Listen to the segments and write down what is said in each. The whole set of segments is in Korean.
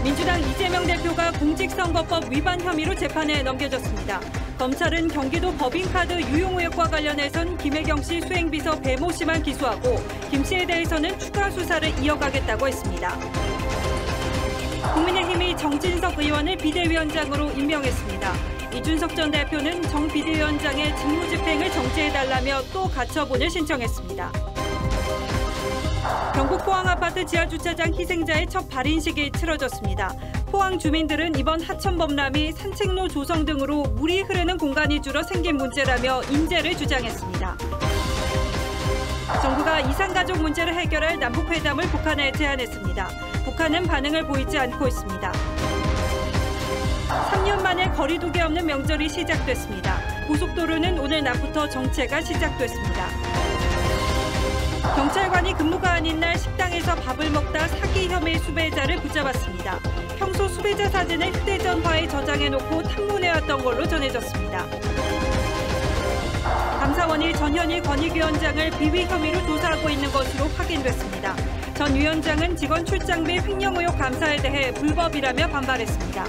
민주당 이재명 대표가 공직선거법 위반 혐의로 재판에 넘겨졌습니다. 검찰은 경기도 법인카드 유용 의혹과 관련해선 김혜경 씨 수행비서 배모 씨만 기소하고 김 씨에 대해서는 추가 수사를 이어가겠다고 했습니다. 국민의힘이 정진석 의원을 비대위원장으로 임명했습니다. 이준석 전 대표는 정 비대위원장의 직무집행을 정지해달라며 또 가처분을 신청했습니다. 경북 포항 아파트 지하주차장 희생자의 첫 발인식이 치러졌습니다. 포항 주민들은 이번 하천범람이 산책로 조성 등으로 물이 흐르는 공간이 줄어 생긴 문제라며 인재를 주장했습니다. 정부가 이산가족 문제를 해결할 남북회담을 북한에 제안했습니다. 북한은 반응을 보이지 않고 있습니다. 3년 만에 거리두기 없는 명절이 시작됐습니다. 고속도로는 오늘 낮부터 정체가 시작됐습니다. 경찰관이 근무가 아닌 날 식당에서 밥을 먹다 사기 혐의 수배자를 붙잡았습니다. 평소 수배자 사진을 휴대전화에 저장해놓고 탐문해왔던 걸로 전해졌습니다. 감사원이 전현희 권익위원장을 비위 혐의로 조사하고 있는 것으로 확인됐습니다. 전 위원장은 직원 출장 및 횡령 의혹 감사에 대해 불법이라며 반발했습니다.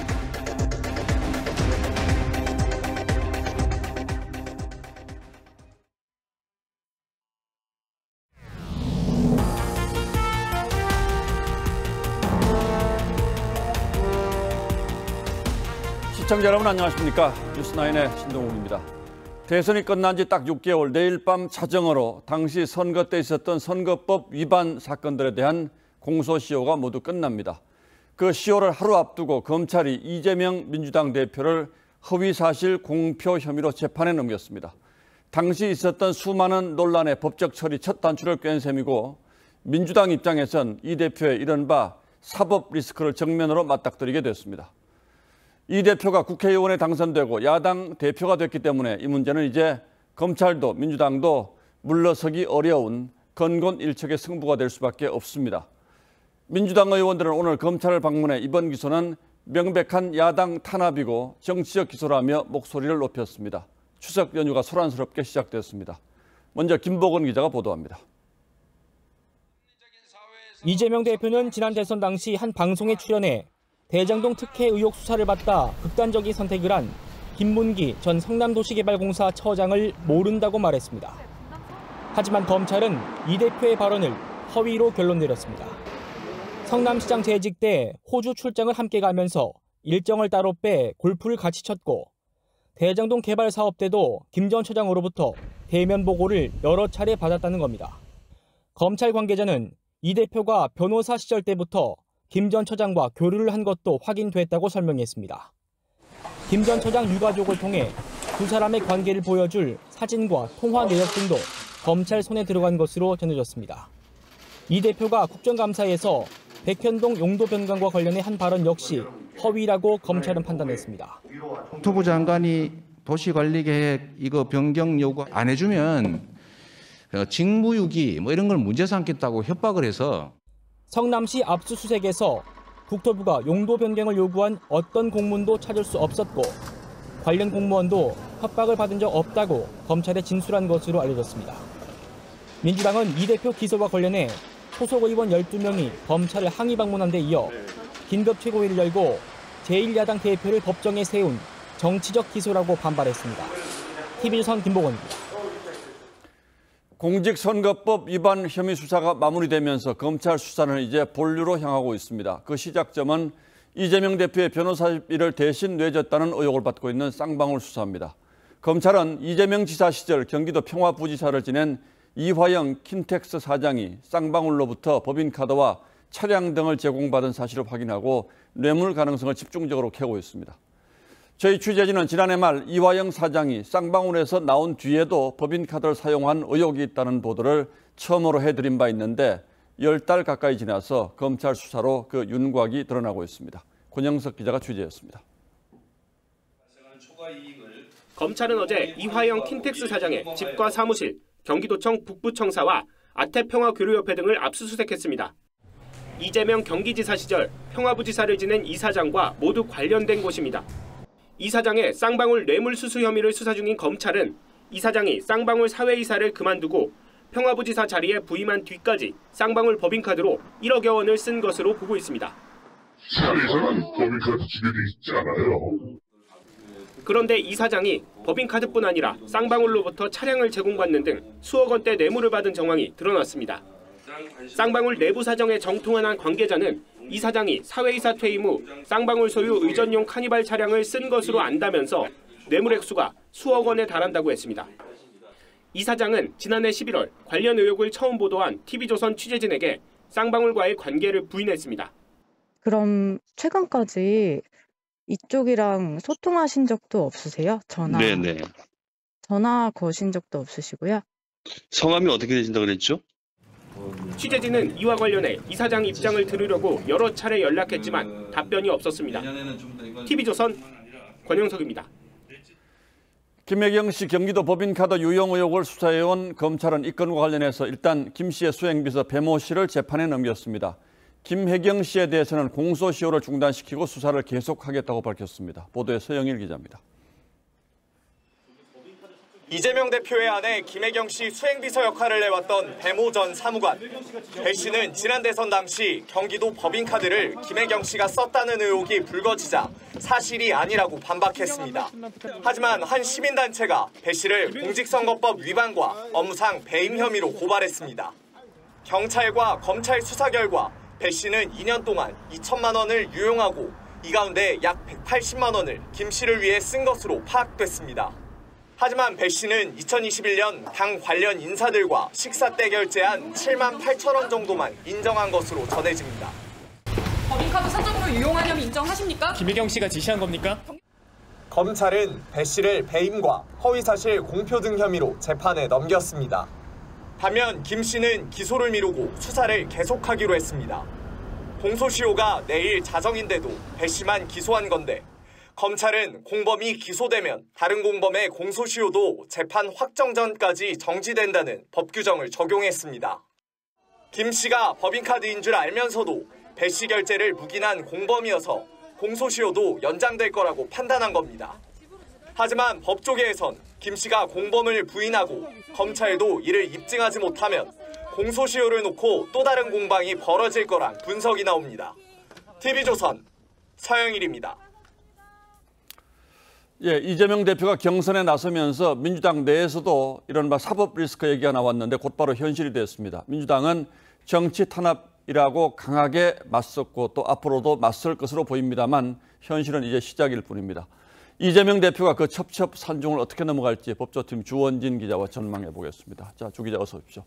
시청자 여러분 안녕하십니까? 뉴스9의 신동욱입니다. 대선이 끝난 지 딱 6개월 내일 밤 자정으로 당시 선거 때 있었던 선거법 위반 사건들에 대한 공소시효가 모두 끝납니다. 그 시효를 하루 앞두고 검찰이 이재명 민주당 대표를 허위사실 공표 혐의로 재판에 넘겼습니다. 당시 있었던 수많은 논란의 법적 처리 첫 단추를 꿰는 셈이고 민주당 입장에선 이 대표의 이른바 사법 리스크를 정면으로 맞닥뜨리게 됐습니다. 이 대표가 국회의원에 당선되고 야당 대표가 됐기 때문에 이 문제는 이제 검찰도 민주당도 물러서기 어려운 건곤일척의 승부가 될 수밖에 없습니다. 민주당 의원들은 오늘 검찰을 방문해 이번 기소는 명백한 야당 탄압이고 정치적 기소라며 목소리를 높였습니다. 추석 연휴가 소란스럽게 시작됐습니다. 먼저 김복은 기자가 보도합니다. 이재명 대표는 지난 대선 당시 한 방송에 출연해 대장동 특혜 의혹 수사를 받다 극단적인 선택을 한 김문기 전 성남도시개발공사 처장을 모른다고 말했습니다. 하지만 검찰은 이 대표의 발언을 허위로 결론 내렸습니다. 성남시장 재직 때 호주 출장을 함께 가면서 일정을 따로 빼 골프를 같이 쳤고 대장동 개발 사업 때도 김 전 처장으로부터 대면 보고를 여러 차례 받았다는 겁니다. 검찰 관계자는 이 대표가 변호사 시절 때부터 김 전 처장과 교류를 한 것도 확인됐다고 설명했습니다. 김 전 처장 유가족을 통해 두 사람의 관계를 보여줄 사진과 통화 내역 등도 검찰 손에 들어간 것으로 전해졌습니다. 이 대표가 국정감사에서 백현동 용도 변경과 관련해 한 발언 역시 허위라고 검찰은 판단했습니다. 국토부 장관이 도시관리계획 이거 변경 요구 안 해주면 직무유기 뭐 이런 걸 문제 삼겠다고 협박을 해서 성남시 압수수색에서 국토부가 용도 변경을 요구한 어떤 공문도 찾을 수 없었고 관련 공무원도 협박을 받은 적 없다고 검찰에 진술한 것으로 알려졌습니다. 민주당은 이 대표 기소와 관련해 소속 의원 12명이 검찰을 항의 방문한 데 이어 긴급 최고위를 열고 제1야당 대표를 법정에 세운 정치적 기소라고 반발했습니다. TV조선 김복원입니다. 공직선거법 위반 혐의 수사가 마무리되면서 검찰 수사는 이제 본류로 향하고 있습니다. 그 시작점은 이재명 대표의 변호사비를 대신 내줬다는 의혹을 받고 있는 쌍방울 수사입니다. 검찰은 이재명 지사 시절 경기도 평화부지사를 지낸 이화영 킨텍스 사장이 쌍방울로부터 법인카드와 차량 등을 제공받은 사실을 확인하고 뇌물 가능성을 집중적으로 캐고 있습니다. 저희 취재진은 지난해 말 이화영 사장이 쌍방울에서 나온 뒤에도 법인카드를 사용한 의혹이 있다는 보도를 처음으로 해드린 바 있는데 10달 가까이 지나서 검찰 수사로 그 윤곽이 드러나고 있습니다. 권영석 기자가 취재했습니다. 검찰은 어제 이화영 킨텍스 사장의 집과 사무실, 경기도청 북부청사와 아태평화교류협회 등을 압수수색했습니다. 이재명 경기지사 시절 평화부지사를 지낸 이 사장과 모두 관련된 곳입니다. 이 사장의 쌍방울 뇌물수수 혐의를 수사 중인 검찰은 이 사장이 쌍방울 사회이사를 그만두고 평화부지사 자리에 부임한 뒤까지 쌍방울 법인카드로 1억여 원을 쓴 것으로 보고 있습니다. 사회에서는 법인카드 지급이 있지 않아요. 그런데 이 사장이 법인카드뿐 아니라 쌍방울로부터 차량을 제공받는 등 수억 원대 뇌물을 받은 정황이 드러났습니다. 쌍방울 내부 사정에 정통한 한 관계자는 이 사장이 사회이사 퇴임 후 쌍방울 소유 의전용 카니발 차량을 쓴 것으로 안다면서 뇌물 액수가 수억 원에 달한다고 했습니다. 이 사장은 지난해 11월 관련 의혹을 처음 보도한 TV조선 취재진에게 쌍방울과의 관계를 부인했습니다. 그럼 최근까지 이쪽이랑 소통하신 적도 없으세요? 네네. 전화 거신 적도 없으시고요? 성함이 어떻게 되신다고 그랬죠? 취재진은 이와 관련해 이 사장 입장을 들으려고 여러 차례 연락했지만 답변이 없었습니다. TV조선 권영석입니다. 김혜경 씨 경기도 법인카드 유용 의혹을 수사해온 검찰은 이 건과 관련해서 일단 김 씨의 수행비서 배모 씨를 재판에 넘겼습니다. 김혜경 씨에 대해서는 공소시효를 중단시키고 수사를 계속하겠다고 밝혔습니다. 보도에 서영일 기자입니다. 이재명 대표의 아내 김혜경 씨 수행비서 역할을 해왔던 배모 전 사무관. 배 씨는 지난 대선 당시 경기도 법인카드를 김혜경 씨가 썼다는 의혹이 불거지자 사실이 아니라고 반박했습니다. 하지만 한 시민단체가 배 씨를 공직선거법 위반과 업무상 배임 혐의로 고발했습니다. 경찰과 검찰 수사 결과 배 씨는 2년 동안 2천만 원을 유용하고 이 가운데 약 180만 원을 김 씨를 위해 쓴 것으로 파악됐습니다. 하지만 배 씨는 2021년 당 관련 인사들과 식사 때 결제한 7만 8천 원 정도만 인정한 것으로 전해집니다. 법인카드 사적으로 유용한 혐의 인정하십니까? 김혜경 씨가 지시한 겁니까? 검찰은 배 씨를 배임과 허위사실 공표 등 혐의로 재판에 넘겼습니다. 반면 김 씨는 기소를 미루고 수사를 계속하기로 했습니다. 공소시효가 내일 자정인데도 배 씨만 기소한 건데 검찰은 공범이 기소되면 다른 공범의 공소시효도 재판 확정 전까지 정지된다는 법 규정을 적용했습니다. 김 씨가 법인카드인 줄 알면서도 배 씨 결제를 묵인한 공범이어서 공소시효도 연장될 거라고 판단한 겁니다. 하지만 법조계에선 김 씨가 공범을 부인하고 검찰도 이를 입증하지 못하면 공소시효를 놓고 또 다른 공방이 벌어질 거란 분석이 나옵니다. TV조선 서영일입니다. 예, 이재명 대표가 경선에 나서면서 민주당 내에서도 이런 사법 리스크 얘기가 나왔는데 곧바로 현실이 됐습니다. 민주당은 정치 탄압이라고 강하게 맞섰고 또 앞으로도 맞설 것으로 보입니다만 현실은 이제 시작일 뿐입니다. 이재명 대표가 그 첩첩산중을 어떻게 넘어갈지 법조팀 주원진 기자와 전망해 보겠습니다. 자, 주 기자 어서 오십시오.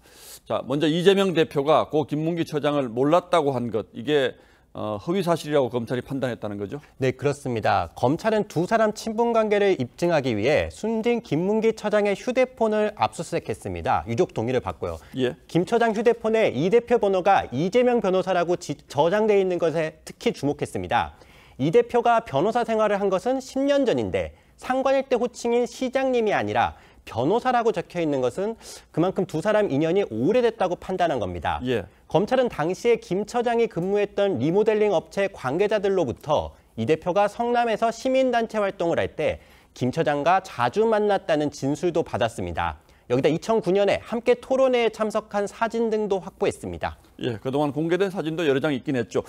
자, 먼저 이재명 대표가 고 김문기 처장을 몰랐다고 한 것, 이게 허위 사실이라고 검찰이 판단했다는 거죠? 네, 그렇습니다. 검찰은 두 사람 친분 관계를 입증하기 위해 숨진 김문기 처장의 휴대폰을 압수수색했습니다. 유족 동의를 받고요. 예. 김 처장 휴대폰에 이 대표 번호가 이재명 변호사라고 저장돼 있는 것에 특히 주목했습니다. 이 대표가 변호사 생활을 한 것은 10년 전인데 상관일 때 호칭인 시장님이 아니라 변호사라고 적혀 있는 것은 그만큼 두 사람 인연이 오래됐다고 판단한 겁니다. 예. 검찰은 당시에 김 처장이 근무했던 리모델링 업체 관계자들로부터 이 대표가 성남에서 시민단체 활동을 할 때 김 처장과 자주 만났다는 진술도 받았습니다. 여기다 2009년에 함께 토론회에 참석한 사진 등도 확보했습니다. 예, 그동안 공개된 사진도 여러 장 있긴 했죠.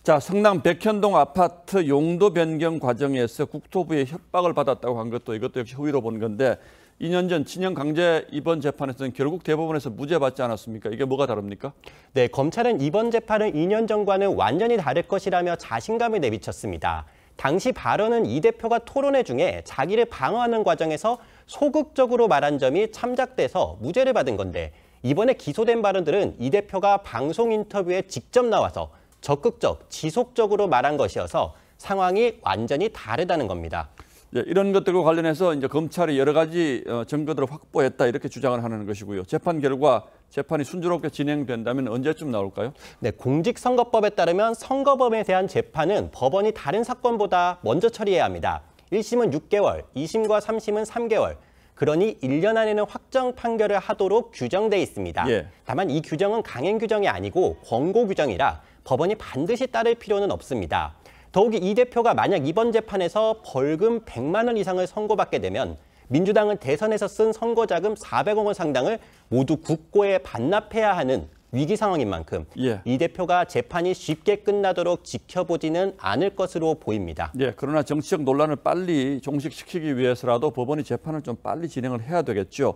자, 성남 백현동 아파트 용도 변경 과정에서 국토부의 협박을 받았다고 한 것도 이것도 역시 허위로 본 건데 2년 전 친형 강제 이번 재판에서는 결국 대법원에서 무죄 받지 않았습니까? 이게 뭐가 다릅니까? 네, 검찰은 이번 재판은 2년 전과는 완전히 다를 것이라며 자신감을 내비쳤습니다. 당시 발언은 이 대표가 토론회 중에 자기를 방어하는 과정에서 소극적으로 말한 점이 참작돼서 무죄를 받은 건데 이번에 기소된 발언들은 이 대표가 방송 인터뷰에 직접 나와서 적극적, 지속적으로 말한 것이어서 상황이 완전히 다르다는 겁니다. 예, 이런 것들과 관련해서 이제 검찰이 여러 가지 증거들을 확보했다 이렇게 주장을 하는 것이고요. 재판 결과 재판이 순조롭게 진행된다면 언제쯤 나올까요? 네, 공직선거법에 따르면 선거법에 대한 재판은 법원이 다른 사건보다 먼저 처리해야 합니다. 1심은 6개월, 2심과 3심은 3개월. 그러니 1년 안에는 확정 판결을 하도록 규정돼 있습니다. 예. 다만 이 규정은 강행 규정이 아니고 권고 규정이라 법원이 반드시 따를 필요는 없습니다. 더욱이 이 대표가 만약 이번 재판에서 벌금 100만 원 이상을 선고받게 되면 민주당은 대선에서 쓴 선거자금 400억 원 상당을 모두 국고에 반납해야 하는 위기 상황인 만큼 이 대표가 재판이 쉽게 끝나도록 지켜보지는 않을 것으로 보입니다. 그러나 정치적 논란을 빨리 종식시키기 위해서라도 법원이 재판을 좀 빨리 진행을 해야 되겠죠.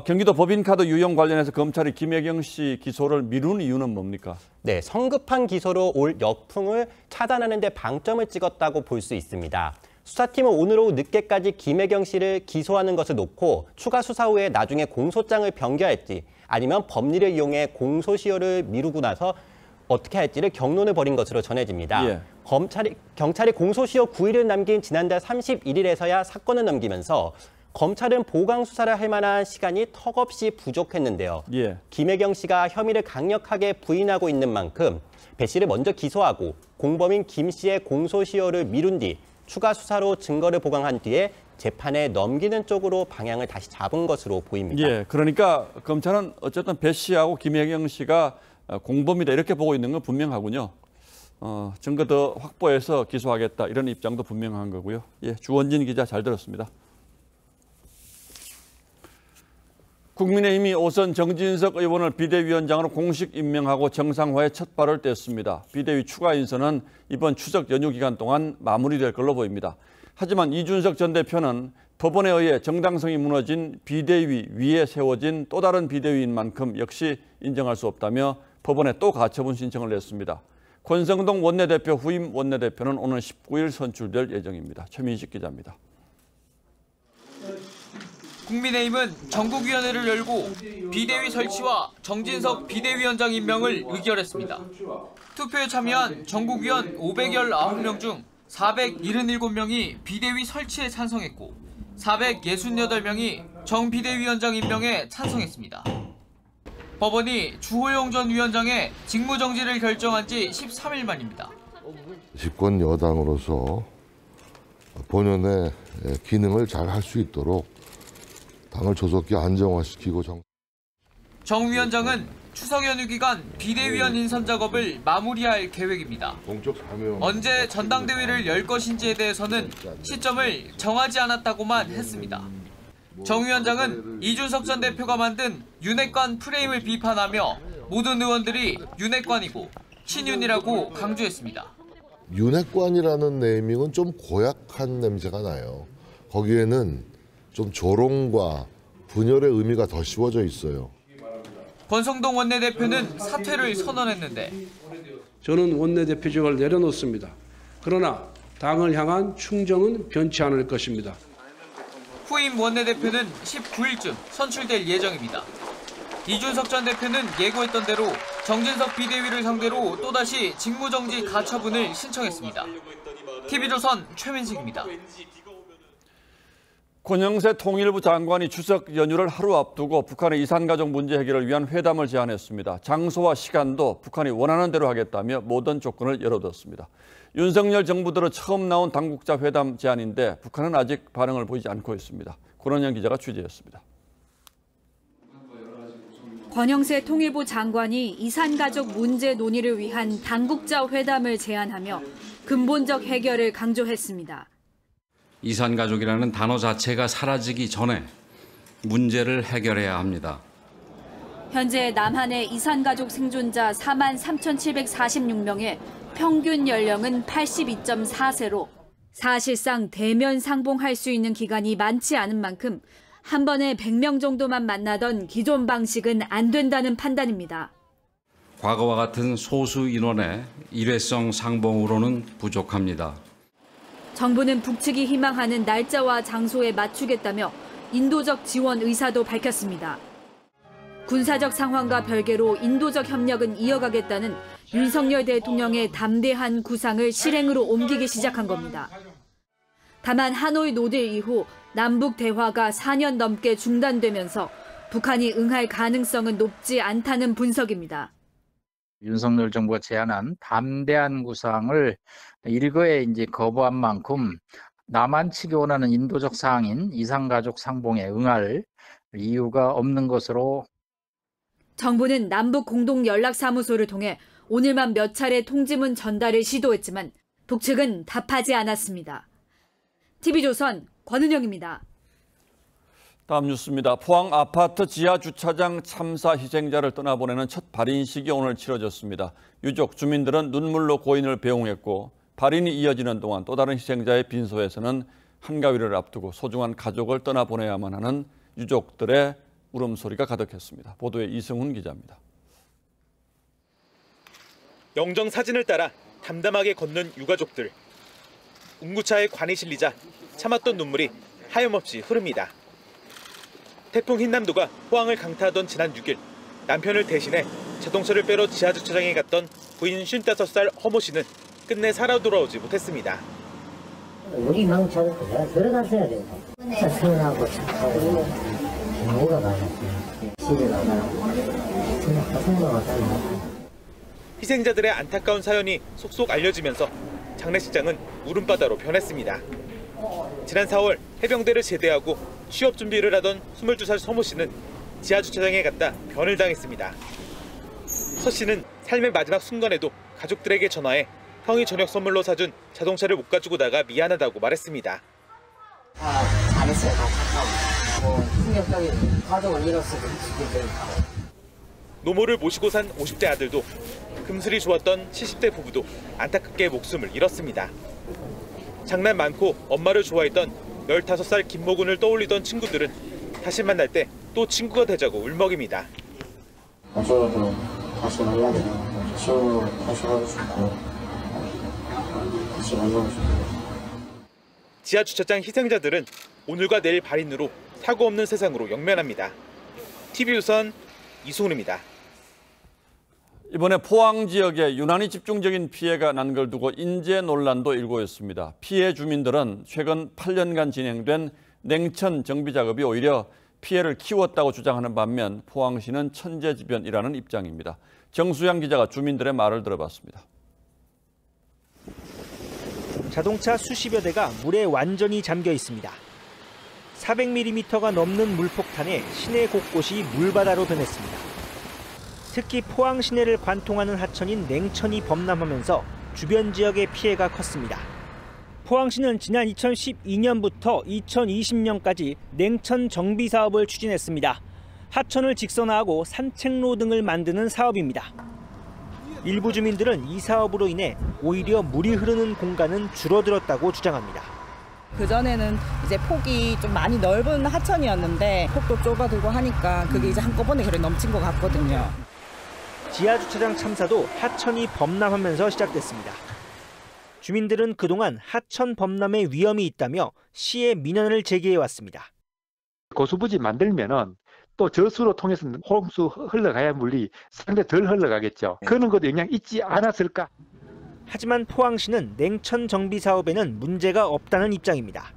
경기도 법인카드 유용 관련해서 검찰이 김혜경 씨 기소를 미룬 이유는 뭡니까? 네, 성급한 기소로 올 역풍을 차단하는 데 방점을 찍었다고 볼 수 있습니다. 수사팀은 오늘 오후 늦게까지 김혜경 씨를 기소하는 것을 놓고 추가 수사 후에 나중에 공소장을 변경할지 아니면 법리를 이용해 공소시효를 미루고 나서 어떻게 할지를 경론을 벌인 것으로 전해집니다. 경찰이 공소시효 9일을 남긴 지난달 31일에서야 사건을 넘기면서 검찰은 보강 수사를 할 만한 시간이 턱없이 부족했는데요. 김혜경 씨가 혐의를 강력하게 부인하고 있는 만큼 배 씨를 먼저 기소하고 공범인 김 씨의 공소시효를 미룬 뒤 추가 수사로 증거를 보강한 뒤에 재판에 넘기는 쪽으로 방향을 다시 잡은 것으로 보입니다. 그러니까 검찰은 어쨌든 배 씨하고 김혜경 씨가 공범이다 이렇게 보고 있는 건 분명하군요. 증거 더 확보해서 기소하겠다 이런 입장도 분명한 거고요. 주원진 기자 잘 들었습니다. 국민의힘이 오선 정진석 의원을 비대위원장으로 공식 임명하고 정상화에 첫 발을 뗐습니다. 비대위 추가 인선은 이번 추석 연휴 기간 동안 마무리될 걸로 보입니다. 하지만 이준석 전 대표는 법원에 의해 정당성이 무너진 비대위 위에 세워진 또 다른 비대위인 만큼 역시 인정할 수 없다며 법원에 또 가처분 신청을 냈습니다. 권성동 원내대표 후임 원내대표는 오늘 19일 선출될 예정입니다. 최민식 기자입니다. 국민의힘은 전국위원회를 열고 비대위 설치와 정진석 비대위원장 임명을 의결했습니다. 투표에 참여한 전국위원 519명 중 477명이 비대위 설치에 찬성했고 468명이 정 비대위원장 임명에 찬성했습니다. 법원이 주호영 전 위원장의 직무정지를 결정한 지 13일 만입니다. 집권 여당으로서 본연의 기능을 잘 할 수 있도록 당을 조속히 안정화시키고 정 위원장은 추석 연휴 기간 비대위원 인선 작업을 마무리할 계획입니다. 언제 전당대회를 열 것인지에 대해서는 시점을 정하지 않았다고만 했습니다. 정 위원장은 이준석 전 대표가 만든 윤핵관 프레임을 비판하며 모든 의원들이 윤핵관이고 친윤이라고 강조했습니다. 윤핵관이라는 네이밍은 좀 고약한 냄새가 나요. 거기에는 좀 조롱과 분열의 의미가 더 씌워져 있어요. 권성동 원내대표는 사퇴를 선언했는데 저는 원내대표직을 내려놓습니다. 그러나 당을 향한 충정은 변치 않을 것입니다. 후임 원내대표는 19일쯤 선출될 예정입니다. 이준석 전 대표는 예고했던 대로 정진석 비대위를 상대로 또다시 직무정지 가처분을 신청했습니다. TV조선 최민식입니다. 권영세 통일부 장관이 추석 연휴를 하루 앞두고 북한의 이산가족 문제 해결을 위한 회담을 제안했습니다. 장소와 시간도 북한이 원하는 대로 하겠다며 모든 조건을 열어뒀습니다. 윤석열 정부 들어 처음 나온 당국자 회담 제안인데 북한은 아직 반응을 보이지 않고 있습니다. 권원영 기자가 취재했습니다. 권영세 통일부 장관이 이산가족 문제 논의를 위한 당국자 회담을 제안하며 근본적 해결을 강조했습니다. 이산가족이라는 단어 자체가 사라지기 전에 문제를 해결해야 합니다. 현재 남한의 이산가족 생존자 43,746명의 평균 연령은 82.4세로 사실상 대면 상봉할 수 있는 기간이 많지 않은 만큼 한 번에 100명 정도만 만나던 기존 방식은 안 된다는 판단입니다. 과거와 같은 소수 인원의 일회성 상봉으로는 부족합니다. 정부는 북측이 희망하는 날짜와 장소에 맞추겠다며 인도적 지원 의사도 밝혔습니다. 군사적 상황과 별개로 인도적 협력은 이어가겠다는 윤석열 대통령의 담대한 구상을 실행으로 옮기기 시작한 겁니다. 다만 하노이 노딜 이후 남북 대화가 4년 넘게 중단되면서 북한이 응할 가능성은 높지 않다는 분석입니다. 윤석열 정부가 제안한 담대한 구상을 일거에 이제 거부한 만큼 남한 측이 원하는 인도적 사항인 이산가족 상봉에 응할 이유가 없는 것으로 정부는 남북 공동 연락사무소를 통해 오늘만 몇 차례 통지문 전달을 시도했지만 북측은 답하지 않았습니다. TV조선 권은영입니다. 다음 뉴스입니다. 포항 아파트 지하 주차장 참사 희생자를 떠나보내는 첫 발인식이 오늘 치러졌습니다. 유족, 주민들은 눈물로 고인을 배웅했고 발인이 이어지는 동안 또 다른 희생자의 빈소에서는 한가위를 앞두고 소중한 가족을 떠나보내야만 하는 유족들의 울음소리가 가득했습니다. 보도에 이승훈 기자입니다. 영정 사진을 따라 담담하게 걷는 유가족들. 운구차에 관이 실리자 참았던 눈물이 하염없이 흐릅니다. 태풍 흰남도가 포항을 강타하던 지난 6일 남편을 대신해 자동차를 빼러 지하주차장에 갔던 부인 55살 허모 씨는 끝내 살아 돌아오지 못했습니다. 우리 망쳐서 내가 들어갔어야 된다. 생각하고 착하고 뭐가 많았어요. 시를 나가라고 생각하고 희생자들의 안타까운 사연이 속속 알려지면서 장례식장은 울음바다로 변했습니다. 지난 4월 해병대를 제대하고 취업 준비를 하던 22살 서모 씨는 지하주차장에 갔다 변을 당했습니다. 서 씨는 삶의 마지막 순간에도 가족들에게 전화해 형이 저녁 선물로 사준 자동차를 못 가지고 나가 미안하다고 말했습니다. 잘했어요. 착하고 충격적인 가족을 잃었을 수도 있고. 노모를 모시고 산 50대 아들도 금슬이 좋았던 70대 부부도 안타깝게 목숨을 잃었습니다. 장난 많고 엄마를 좋아했던 15살 김모군을 떠올리던 친구들은 다시 만날 때 또 친구가 되자고 울먹입니다. 어제도 다시 만나야 되나, 친구 다시 하고 싶고 다시 만나고 싶고. 지하주차장 희생자들은 오늘과 내일 발인으로 사고 없는 세상으로 영면합니다. TV조선 이승훈입니다. 이번에 포항 지역에 유난히 집중적인 피해가 난 걸 두고 인재 논란도 일고 있습니다. 피해 주민들은 최근 8년간 진행된 냉천 정비 작업이 오히려 피해를 키웠다고 주장하는 반면 포항시는 천재지변이라는 입장입니다. 정수양 기자가 주민들의 말을 들어봤습니다. 자동차 수십여 대가 물에 완전히 잠겨 있습니다. 400mm가 넘는 물폭탄에 시내 곳곳이 물바다로 변했습니다. 특히 포항 시내를 관통하는 하천인 냉천이 범람하면서 주변 지역의 피해가 컸습니다. 포항시는 지난 2012년부터 2020년까지 냉천 정비 사업을 추진했습니다. 하천을 직선화하고 산책로 등을 만드는 사업입니다. 일부 주민들은 이 사업으로 인해 오히려 물이 흐르는 공간은 줄어들었다고 주장합니다. 그전에는 이제 폭이 좀 많이 넓은 하천이었는데 폭도 좁아들고 하니까 그게 이제 한꺼번에 그래 넘친 것 같거든요. 지하주차장 참사도 하천이 범람하면서 시작됐습니다. 주민들은 그동안 하천 범람의 위험이 있다며 시에 민원을 제기해왔습니다. 고수부지 만들면은 또 저수로 통해서 홍수 흘러가야 물이 상당히 덜 흘러가겠죠. 그런 것도 영향 있지 않았을까? 하지만 포항시는 냉천 정비 사업에는 문제가 없다는 입장입니다.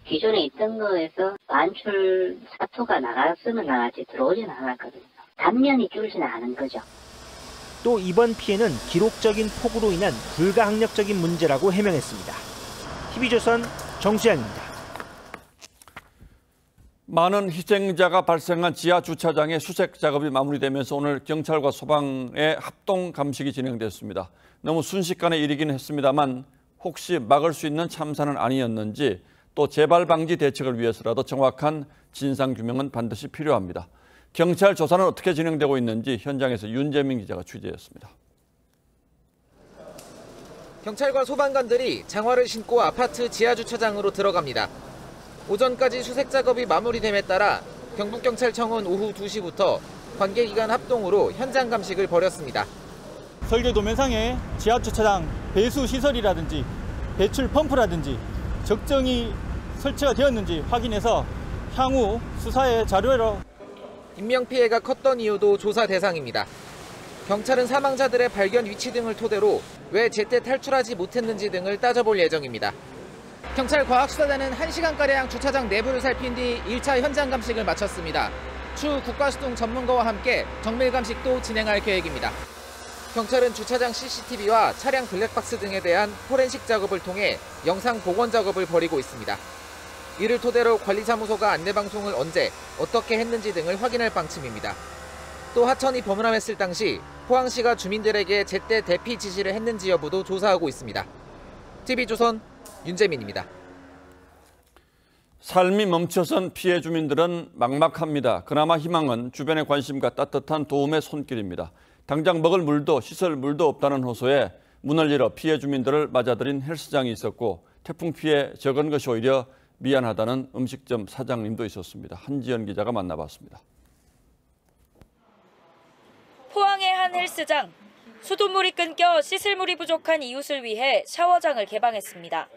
기존에 있던 거에서 반출 사토가 나갔으면 나갔지 들어오지는 않았거든요. 단면이 줄지는 않은 거죠. 또 이번 피해는 기록적인 폭우로 인한 불가항력적인 문제라고 해명했습니다. TV조선 정수양입니다. 많은 희생자가 발생한 지하 주차장의 수색 작업이 마무리되면서 오늘 경찰과 소방의 합동 감식이 진행됐습니다. 너무 순식간에 일이긴 했습니다만 혹시 막을 수 있는 참사는 아니었는지 또 재발 방지 대책을 위해서라도 정확한 진상 규명은 반드시 필요합니다. 경찰 조사는 어떻게 진행되고 있는지 현장에서 윤재민 기자가 취재했습니다. 경찰과 소방관들이 장화를 신고 아파트 지하주차장으로 들어갑니다. 오전까지 수색 작업이 마무리됨에 따라 경북경찰청은 오후 2시부터 관계기관 합동으로 현장 감식을 벌였습니다. 설계 도면상에 지하주차장 배수 시설이라든지 배출 펌프라든지 적정히 설치가 되었는지 확인해서 향후 수사의 자료로 인명피해가 컸던 이유도 조사 대상입니다. 경찰은 사망자들의 발견 위치 등을 토대로 왜 제때 탈출하지 못했는지 등을 따져볼 예정입니다. 경찰 과학수사단은 1시간가량 주차장 내부를 살핀 뒤 1차 현장 감식을 마쳤습니다. 추후 국가수동 전문가와 함께 정밀 감식도 진행할 계획입니다. 경찰은 주차장 CCTV와 차량 블랙박스 등에 대한 포렌식 작업을 통해 영상 복원 작업을 벌이고 있습니다. 이를 토대로 관리사무소가 안내방송을 언제, 어떻게 했는지 등을 확인할 방침입니다. 또 하천이 범람했을 당시 포항시가 주민들에게 제때 대피 지시를 했는지 여부도 조사하고 있습니다. TV조선 윤재민입니다. 삶이 멈춰선 피해 주민들은 막막합니다. 그나마 희망은 주변의 관심과 따뜻한 도움의 손길입니다. 당장 먹을 물도 시설 물도 없다는 호소에 문을 열어 피해 주민들을 맞아들인 헬스장이 있었고 태풍 피해 적은 것이 오히려 미안하다는 음식점 사장님도 있었습니다. 한지연 기자가 만나봤습니다. 포항의 한 헬스장. 수돗물이 끊겨 씻을 물이 부족한 이웃을 위해 샤워장을 개방했습니다.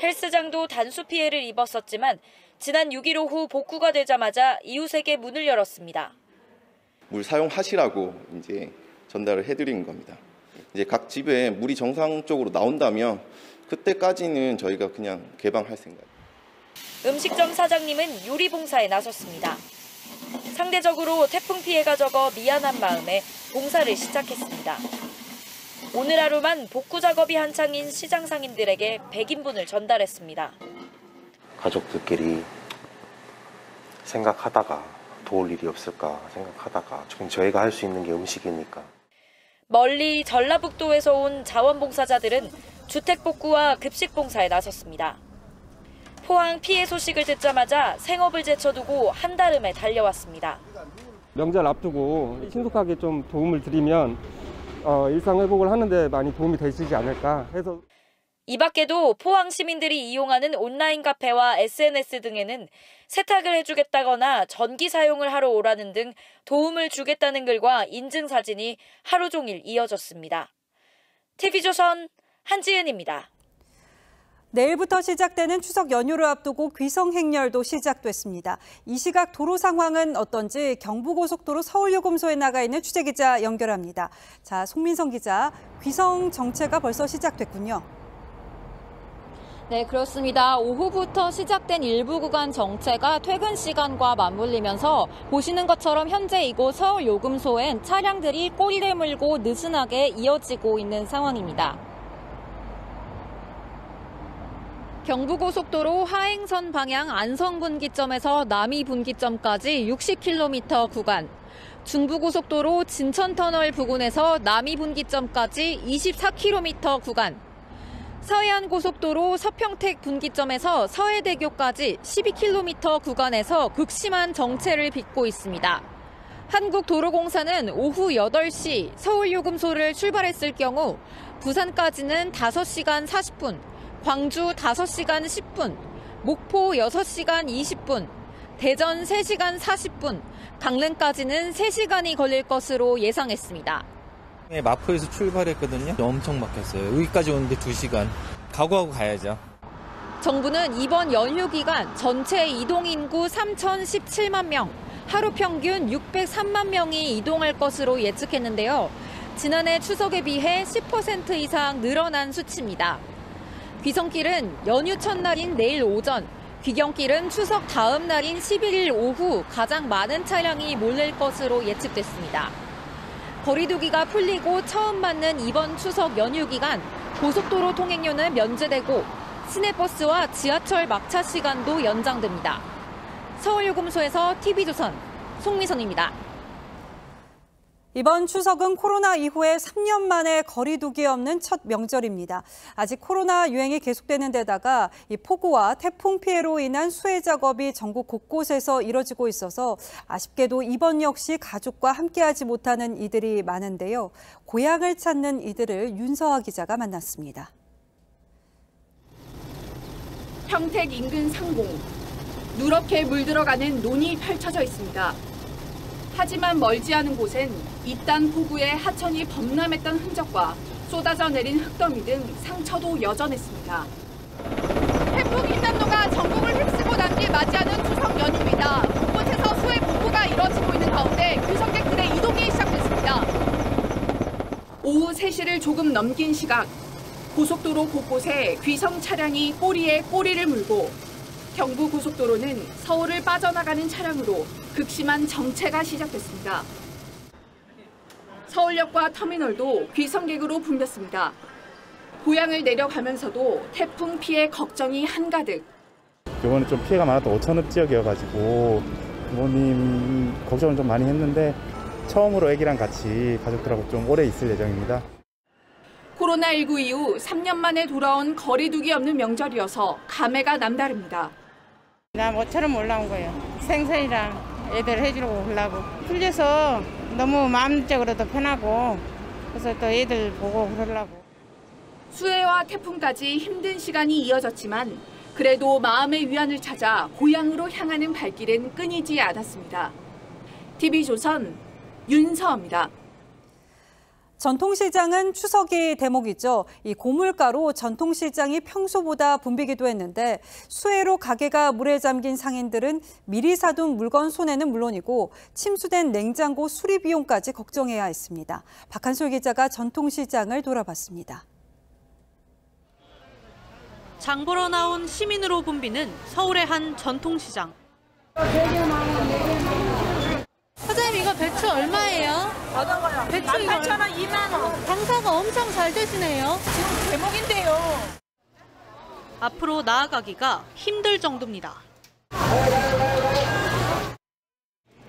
헬스장도 단수 피해를 입었었지만 지난 6일 오후 복구가 되자마자 이웃에게 문을 열었습니다. 물 사용하시라고 이제 전달을 해드린 겁니다. 이제 각 집에 물이 정상적으로 나온다면 그때까지는 저희가 그냥 개방할 생각. 음식점 사장님은 요리 봉사에 나섰습니다. 상대적으로 태풍 피해가 적어 미안한 마음에 봉사를 시작했습니다. 오늘 하루만 복구 작업이 한창인 시장 상인들에게 100인분을 전달했습니다. 가족들끼리 생각하다가 도울 일이 없을까 생각하다가 지금 저희가 할 수 있는 게 음식이니까. 멀리 전라북도에서 온 자원봉사자들은 주택 복구와 급식 봉사에 나섰습니다. 포항 피해 소식을 듣자마자 생업을 제쳐두고 한달음에 달려왔습니다. 명절 앞두고 신속하게 좀 도움을 드리면 일상 회복을 하는데 많이 도움이 되시지 않을까 해서. 이 밖에도 포항 시민들이 이용하는 온라인 카페와 SNS 등에는 세탁을 해주겠다거나 전기 사용을 하러 오라는 등 도움을 주겠다는 글과 인증 사진이 하루 종일 이어졌습니다. TV조선 한지은입니다. 내일부터 시작되는 추석 연휴를 앞두고 귀성 행렬도 시작됐습니다. 이 시각 도로 상황은 어떤지 경부고속도로 서울요금소에 나가 있는 취재기자 연결합니다. 자, 송민성 기자, 귀성 정체가 벌써 시작됐군요. 네, 그렇습니다. 오후부터 시작된 일부 구간 정체가 퇴근 시간과 맞물리면서 보시는 것처럼 현재 이곳 서울요금소엔 차량들이 꼬리를 물고 느슨하게 이어지고 있는 상황입니다. 경부고속도로 하행선 방향 안성분기점에서 남이분기점까지 60km 구간, 중부고속도로 진천터널 부근에서 남이분기점까지 24km 구간, 서해안고속도로 서평택 분기점에서 서해대교까지 12km 구간에서 극심한 정체를 빚고 있습니다. 한국도로공사는 오후 8시 서울요금소를 출발했을 경우 부산까지는 5시간 40분, 광주 5시간 10분, 목포 6시간 20분, 대전 3시간 40분, 강릉까지는 3시간이 걸릴 것으로 예상했습니다. 마포에서 출발했거든요. 엄청 막혔어요. 여기까지 오는데 2시간. 각오하고 가야죠. 정부는 이번 연휴 기간 전체 이동인구 3,017만 명, 하루 평균 603만 명이 이동할 것으로 예측했는데요. 지난해 추석에 비해 10% 이상 늘어난 수치입니다. 귀성길은 연휴 첫날인 내일 오전, 귀경길은 추석 다음 날인 11일 오후 가장 많은 차량이 몰릴 것으로 예측됐습니다. 거리 두기가 풀리고 처음 맞는 이번 추석 연휴 기간 고속도로 통행료는 면제되고 시내버스와 지하철 막차 시간도 연장됩니다. 서울요금소에서 TV조선 송미선입니다. 이번 추석은 코로나 이후에 3년 만에 거리 두기 없는 첫 명절입니다. 아직 코로나 유행이 계속되는 데다가 이 폭우와 태풍 피해로 인한 수해 작업이 전국 곳곳에서 이뤄지고 있어서 아쉽게도 이번 역시 가족과 함께하지 못하는 이들이 많은데요. 고향을 찾는 이들을 윤서아 기자가 만났습니다. 평택 인근 상봉. 누렇게 물들어가는 논이 펼쳐져 있습니다. 하지만 멀지 않은 곳엔 잇단 폭우에 하천이 범람했던 흔적과 쏟아져 내린 흙더미 등 상처도 여전했습니다. 태풍 흰남노가 전국을 휩쓰고 난 뒤 맞이하는 추석 연휴입니다. 곳곳에서 수해 복구가 이뤄지고 있는 가운데 귀성객들의 이동이 시작됐습니다. 오후 3시를 조금 넘긴 시각, 고속도로 곳곳에 귀성 차량이 꼬리에 꼬리를 물고 경부고속도로는 서울을 빠져나가는 차량으로 극심한 정체가 시작됐습니다. 서울역과 터미널도 귀성객으로 붐볐습니다. 고향을 내려가면서도 태풍 피해 걱정이 한가득. 이번에 좀 피해가 많았던 오천읍 지역이어가지고 부모님 걱정을 좀 많이 했는데 처음으로 아기랑 같이 가족들하고 좀 오래 있을 예정입니다. 코로나19 이후 3년 만에 돌아온 거리 두기 없는 명절이어서 감회가 남다릅니다. 나 모처럼 올라온 거예요. 생선이랑 애들 해주려고 하려고. 풀려서 너무 마음적으로도 편하고 그래서 또 애들 보고 그러려고. 수해와 태풍까지 힘든 시간이 이어졌지만 그래도 마음의 위안을 찾아 고향으로 향하는 발길은 끊이지 않았습니다. TV조선 윤서입니다. 전통시장은 추석이 대목이죠. 이 고물가로 전통시장이 평소보다 붐비기도 했는데 수해로 가게가 물에 잠긴 상인들은 미리 사둔 물건 손해는 물론이고 침수된 냉장고 수리 비용까지 걱정해야 했습니다. 박한솔 기자가 전통시장을 돌아봤습니다. 장 보러 나온 시민으로 붐비는 서울의 한 전통시장. 사장님 이거 배추 얼마예요? 어떤 거요? 배추 18,000원, 2만 원. 장사가 엄청 잘 되시네요. 지금 대목인데요. 앞으로 나아가기가 힘들 정도입니다.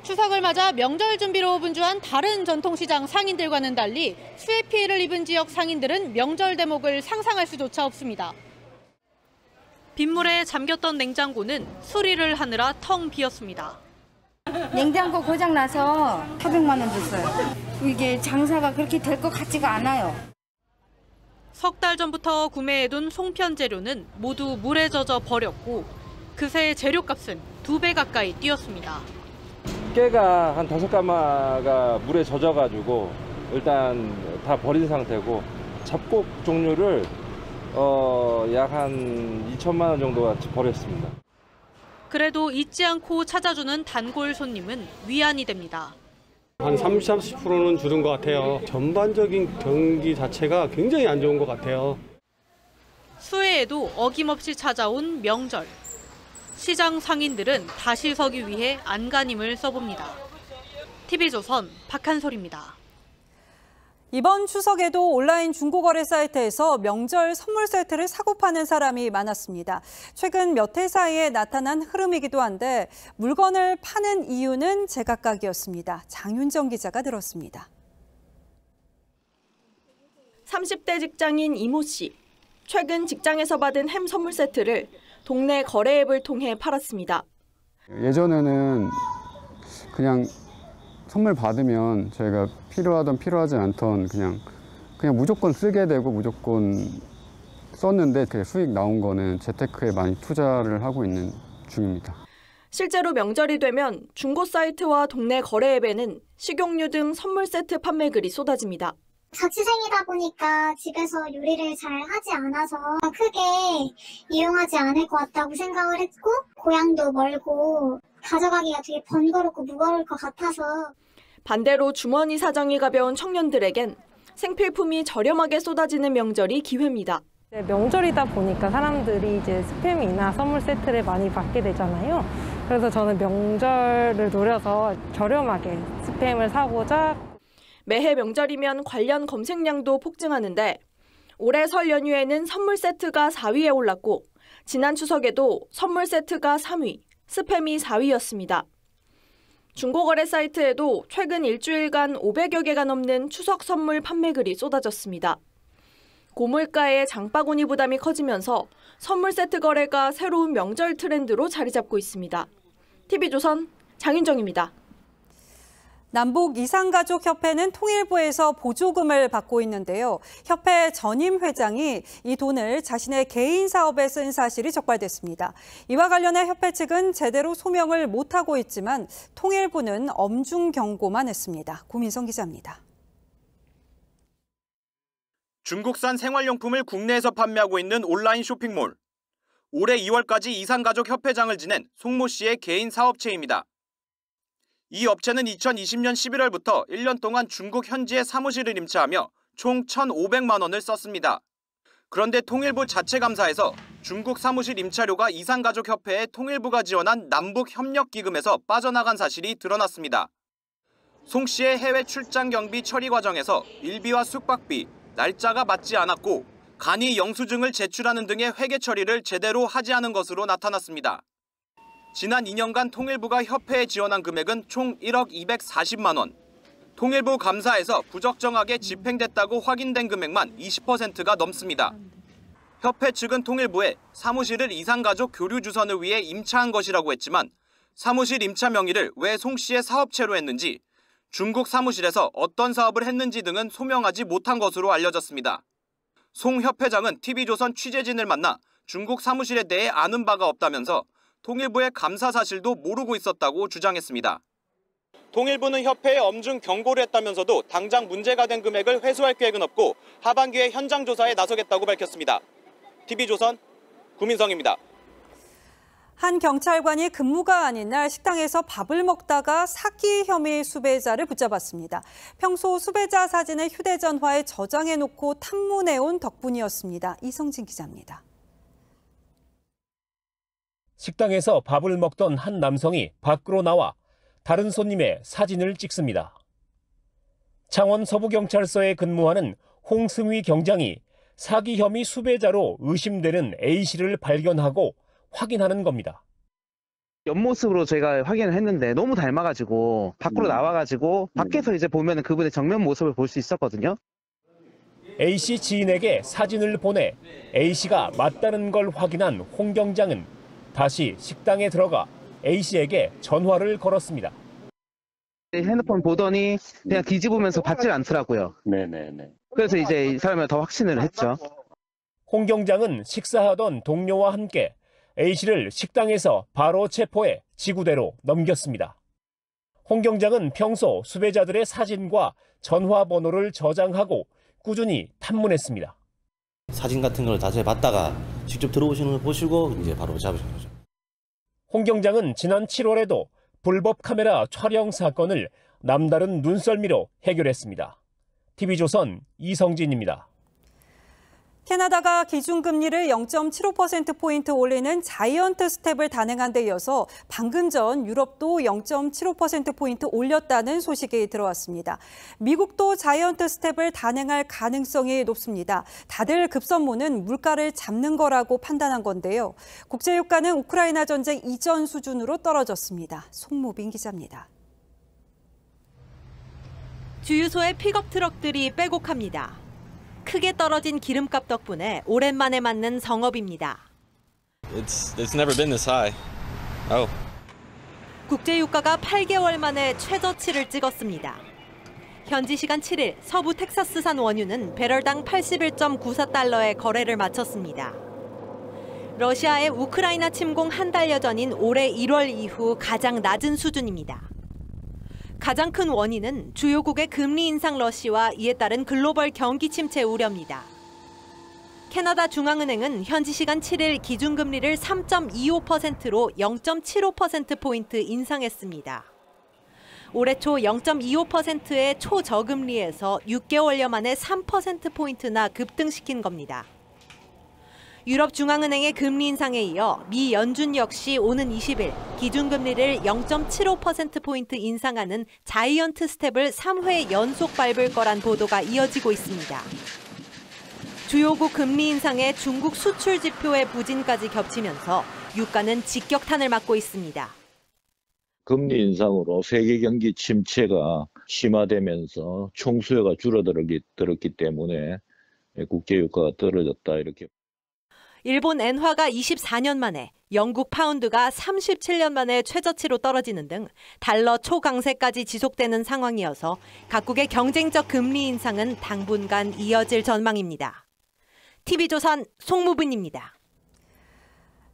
추석을 맞아 명절 준비로 분주한 다른 전통시장 상인들과는 달리 수해 피해를 입은 지역 상인들은 명절 대목을 상상할 수조차 없습니다. 빗물에 잠겼던 냉장고는 수리를 하느라 텅 비었습니다. 냉장고 고장나서 400만 원 줬어요. 이게 장사가 그렇게 될 것 같지가 않아요. 석 달 전부터 구매해둔 송편 재료는 모두 물에 젖어 버렸고 그새 재료값은 2배 가까이 뛰었습니다. 깨가 한 5가마가 물에 젖어가지고 일단 다 버린 상태고 잡곡 종류를 약 한 2천만 원 정도 버렸습니다. 그래도 잊지 않고 찾아주는 단골 손님은 위안이 됩니다. 한 30~40%는 줄은 것 같아요. 전반적인 경기 자체가 굉장히 안 좋은 것 같아요. 수해에도 어김없이 찾아온 명절. 시장 상인들은 다시 서기 위해 안간힘을 써봅니다. TV조선 박한솔입니다. 이번 추석에도 온라인 중고거래 사이트에서 명절 선물 세트를 사고 파는 사람이 많았습니다. 최근 몇 해 사이에 나타난 흐름이기도 한데 물건을 파는 이유는 제각각이었습니다. 장윤정 기자가 들었습니다. 30대 직장인 이모 씨. 최근 직장에서 받은 햄 선물 세트를 동네 거래 앱을 통해 팔았습니다. 예전에는 그냥 선물 받으면 저희가 필요하든 필요하지 않던 그냥 무조건 쓰게 되고 무조건 썼는데 그 수익 나온 거는 재테크에 많이 투자를 하고 있는 중입니다. 실제로 명절이 되면 중고 사이트와 동네 거래 앱에는 식용유 등 선물 세트 판매 글이 쏟아집니다. 자취생이다 보니까 집에서 요리를 잘 하지 않아서 크게 이용하지 않을 것 같다고 생각을 했고 고향도 멀고 가져가기가 되게 번거롭고 무거울 것 같아서 반대로 주머니 사정이 가벼운 청년들에겐 생필품이 저렴하게 쏟아지는 명절이 기회입니다. 명절이다 보니까 사람들이 이제 스팸이나 선물 세트를 많이 받게 되잖아요. 그래서 저는 명절을 노려서 저렴하게 스팸을 사고자. 매해 명절이면 관련 검색량도 폭증하는데 올해 설 연휴에는 선물 세트가 4위에 올랐고 지난 추석에도 선물 세트가 3위, 스팸이 4위였습니다. 중고거래 사이트에도 최근 일주일간 500여 개가 넘는 추석 선물 판매 글이 쏟아졌습니다. 고물가의 장바구니 부담이 커지면서 선물 세트 거래가 새로운 명절 트렌드로 자리 잡고 있습니다. TV조선 장윤정입니다. 남북 이산가족협회는 통일부에서 보조금을 받고 있는데요. 협회 전임 회장이 이 돈을 자신의 개인 사업에 쓴 사실이 적발됐습니다. 이와 관련해 협회 측은 제대로 소명을 못하고 있지만 통일부는 엄중 경고만 했습니다. 고민성 기자입니다. 중국산 생활용품을 국내에서 판매하고 있는 온라인 쇼핑몰. 올해 2월까지 이산가족협회장을 지낸 송모 씨의 개인 사업체입니다. 이 업체는 2020년 11월부터 1년 동안 중국 현지에 사무실을 임차하며 총 1,500만 원을 썼습니다. 그런데 통일부 자체감사에서 중국 사무실 임차료가 이산가족협회에 통일부가 지원한 남북협력기금에서 빠져나간 사실이 드러났습니다. 송 씨의 해외 출장 경비 처리 과정에서 일비와 숙박비, 날짜가 맞지 않았고 간이 영수증을 제출하는 등의 회계 처리를 제대로 하지 않은 것으로 나타났습니다. 지난 2년간 통일부가 협회에 지원한 금액은 총 1억 240만 원. 통일부 감사에서 부적정하게 집행됐다고 확인된 금액만 20%가 넘습니다. 협회 측은 통일부에 사무실을 이산가족 교류 주선을 위해 임차한 것이라고 했지만 사무실 임차 명의를 왜 송 씨의 사업체로 했는지, 중국 사무실에서 어떤 사업을 했는지 등은 소명하지 못한 것으로 알려졌습니다. 송 협회장은 TV조선 취재진을 만나 중국 사무실에 대해 아는 바가 없다면서 통일부의 감사 사실도 모르고 있었다고 주장했습니다. 통일부는 협회에 엄중 경고를 했다면서도 당장 문제가 된 금액을 회수할 계획은 없고 하반기에 현장 조사에 나서겠다고 밝혔습니다. TV조선 구민성입니다. 한 경찰관이 근무가 아닌 날 식당에서 밥을 먹다가 사기 혐의 수배자를 붙잡았습니다. 평소 수배자 사진을 휴대전화에 저장해놓고 탐문해온 덕분이었습니다. 이성진 기자입니다. 식당에서 밥을 먹던 한 남성이 밖으로 나와 다른 손님의 사진을 찍습니다. 창원 서부경찰서에 근무하는 홍승휘 경장이 사기 혐의 수배자로 의심되는 A씨를 발견하고 확인하는 겁니다. 옆모습으로 제가 확인을 했는데 너무 닮아가지고 밖으로 나와가지고 밖에서 이제 보면 그분의 정면 모습을 볼 수 있었거든요. A씨 지인에게 사진을 보내 A씨가 맞다는 걸 확인한 홍 경장은 다시 식당에 들어가 A씨에게 전화를 걸었습니다. 핸드폰 보더니 그냥 뒤집으면서 받질 않더라고요. 네네네. 그래서 이제 이 사람을 더 확신을 했죠. 홍 경장은 식사하던 동료와 함께 A씨를 식당에서 바로 체포해 지구대로 넘겼습니다. 홍 경장은 평소 수배자들의 사진과 전화번호를 저장하고 꾸준히 탐문했습니다. 사진 같은 걸 자세히 봤다가 직접 들어오시는 걸 보시고 이제 바로 잡으신 거죠. 홍 경장은 지난 7월에도 불법 카메라 촬영 사건을 남다른 눈썰미로 해결했습니다. TV조선 이성진입니다. 캐나다가 기준금리를 0.75%포인트 올리는 자이언트 스텝을 단행한 데 이어서 방금 전 유럽도 0.75%포인트 올렸다는 소식이 들어왔습니다. 미국도 자이언트 스텝을 단행할 가능성이 높습니다. 다들 급선무는 물가를 잡는 거라고 판단한 건데요. 국제유가는 우크라이나 전쟁 이전 수준으로 떨어졌습니다. 송무빈 기자입니다. 주유소의 픽업 트럭들이 빼곡합니다. 크게 떨어진 기름값 덕분에 오랜만에 맞는 성업입니다. It's never been this high. Oh. 국제유가가 8개월 만에 최저치를 찍었습니다. 현지 시간 7일 서부 텍사스산 원유는 배럴당 81.94달러에 거래를 마쳤습니다. 러시아의 우크라이나 침공 한 달여 전인 올해 1월 이후 가장 낮은 수준입니다. 가장 큰 원인은 주요국의 금리 인상 러시와 이에 따른 글로벌 경기 침체 우려입니다. 캐나다 중앙은행은 현지 시간 7일 기준금리를 3.25%로 0.75%포인트 인상했습니다. 올해 초 0.25%의 초저금리에서 6개월여 만에 3%포인트나 급등시킨 겁니다. 유럽중앙은행의 금리 인상에 이어 미 연준 역시 오는 20일 기준금리를 0.75%포인트 인상하는 자이언트 스텝을 3회 연속 밟을 거란 보도가 이어지고 있습니다. 주요국 금리 인상에 중국 수출 지표의 부진까지 겹치면서 유가는 직격탄을 맞고 있습니다. 금리 인상으로 세계 경기 침체가 심화되면서 총수요가 줄어들었기 때문에 국제유가가 떨어졌다 이렇게. 일본 엔화가 24년 만에, 영국 파운드가 37년 만에 최저치로 떨어지는 등 달러 초강세까지 지속되는 상황이어서 각국의 경쟁적 금리 인상은 당분간 이어질 전망입니다. TV조선 송무빈입니다.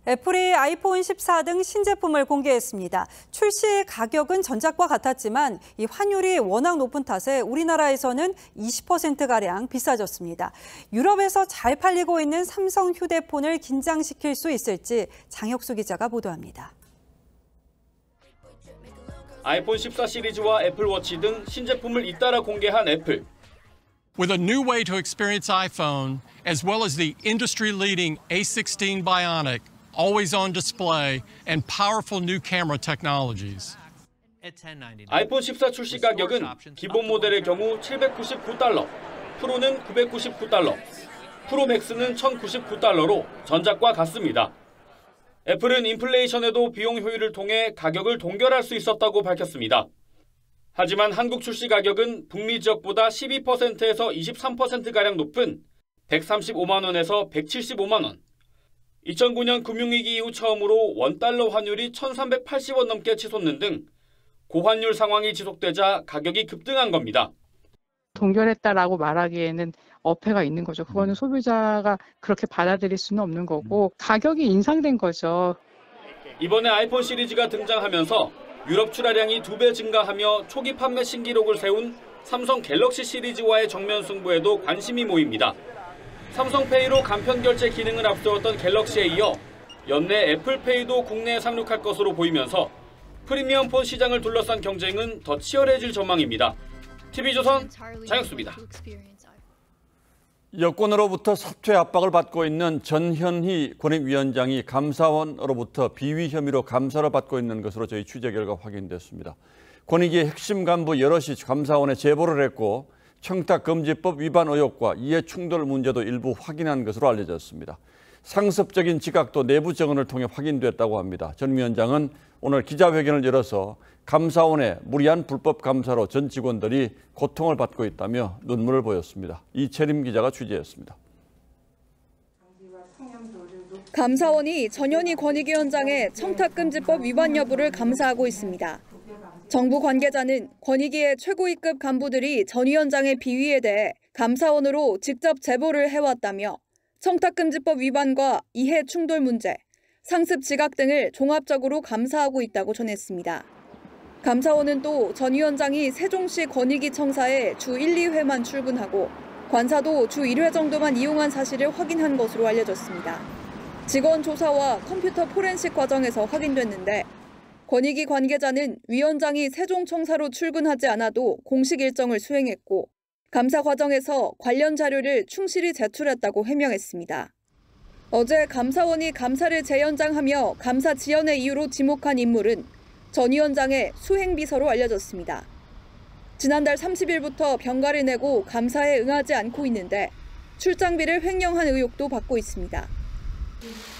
애플이 아이폰 14 등 신제품을 공개했습니다. 출시 가격은 전작과 같았지만 이 환율이 워낙 높은 탓에 우리나라에서는 20%가량 비싸졌습니다. 유럽에서 잘 팔리고 있는 삼성 휴대폰을 긴장시킬 수 있을지 장혁수 기자가 보도합니다. 아이폰 14 시리즈와 애플워치 등 신제품을 잇따라 공개한 애플. With a new way to experience iPhone, as well as the industry-leading A16 Bionic, always-on display, and powerful new camera technologies. 아이폰 14 출시 가격은 기본 모델의 경우 $799, 프로는 $999, 프로 맥스는 $1,099로 전작과 같습니다. 애플은 인플레이션에도 비용 효율을 통해 가격을 동결할 수 있었다고 밝혔습니다. 하지만 한국 출시 가격은 북미 지역보다 12%에서 23%가량 높은 135만 원에서 175만 원. 2009년 금융위기 이후 처음으로 원달러 환율이 1,380원 넘게 치솟는 등 고환율 상황이 지속되자 가격이 급등한 겁니다. 동결했다라고 말하기에는 어폐가 있는 거죠. 그거는 소비자가 그렇게 받아들일 수는 없는 거고 가격이 인상된 거죠. 이번에 아이폰 시리즈가 등장하면서 유럽 출하량이 2배 증가하며 초기 판매 신기록을 세운 삼성 갤럭시 시리즈와의 정면 승부에도 관심이 모입니다. 삼성페이로 간편 결제 기능을 앞세웠던 갤럭시에 이어 연내 애플페이도 국내에 상륙할 것으로 보이면서 프리미엄폰 시장을 둘러싼 경쟁은 더 치열해질 전망입니다. TV조선 장혁수입니다. 여권으로부터 사퇴 압박을 받고 있는 전현희 권익위원장이 감사원으로부터 비위 혐의로 감사를 받고 있는 것으로 저희 취재 결과 확인됐습니다. 권익위의 핵심 간부 여럿이 감사원에 제보를 했고 청탁금지법 위반 의혹과 이해충돌 문제도 일부 확인한 것으로 알려졌습니다. 상습적인 지각도 내부 증언을 통해 확인됐다고 합니다. 전 위원장은 오늘 기자회견을 열어서 감사원의 무리한 불법 감사로 전 직원들이 고통을 받고 있다며 눈물을 보였습니다. 이채림 기자가 취재했습니다. 감사원이 전현희 권익위원장의 청탁금지법 위반 여부를 감사하고 있습니다. 정부 관계자는 권익위의 최고위급 간부들이 전 위원장의 비위에 대해 감사원으로 직접 제보를 해왔다며 청탁금지법 위반과 이해 충돌 문제, 상습 지각 등을 종합적으로 감사하고 있다고 전했습니다. 감사원은 또 전 위원장이 세종시 권익위 청사에 주 1, 2회만 출근하고 관사도 주 1회 정도만 이용한 사실을 확인한 것으로 알려졌습니다. 직원 조사와 컴퓨터 포렌식 과정에서 확인됐는데 권익위 관계자는 위원장이 세종청사로 출근하지 않아도 공식 일정을 수행했고 감사 과정에서 관련 자료를 충실히 제출했다고 해명했습니다. 어제 감사원이 감사를 재연장하며 감사 지연의 이유로 지목한 인물은 전 위원장의 수행비서로 알려졌습니다. 지난달 30일부터 병가를 내고 감사에 응하지 않고 있는데 출장비를 횡령한 의혹도 받고 있습니다.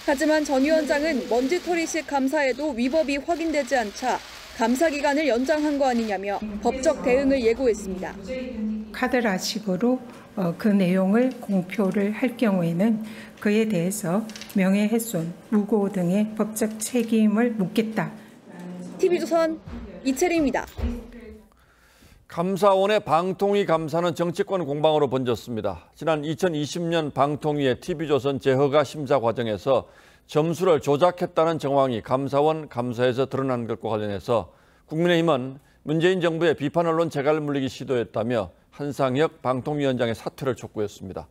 하지만 전 위원장은 먼지털이식 감사에도 위법이 확인되지 않자 감사 기간을 연장한 거 아니냐며 법적 대응을 예고했습니다. 카드라식으로 그 내용을 공표를 할 경우에는 그에 대해서 명예훼손, 무고 등의 법적 책임을 묻겠다. TV조선 이채리입니다. 감사원의 방통위 감사는 정치권 공방으로 번졌습니다. 지난 2020년 방통위의 TV조선 재허가 심사 과정에서 점수를 조작했다는 정황이 감사원 감사에서 드러난 것과 관련해서 국민의힘은 문재인 정부의 비판 언론 재갈을 물리기 시도했다며 한상혁 방통위원장의 사퇴를 촉구했습니다.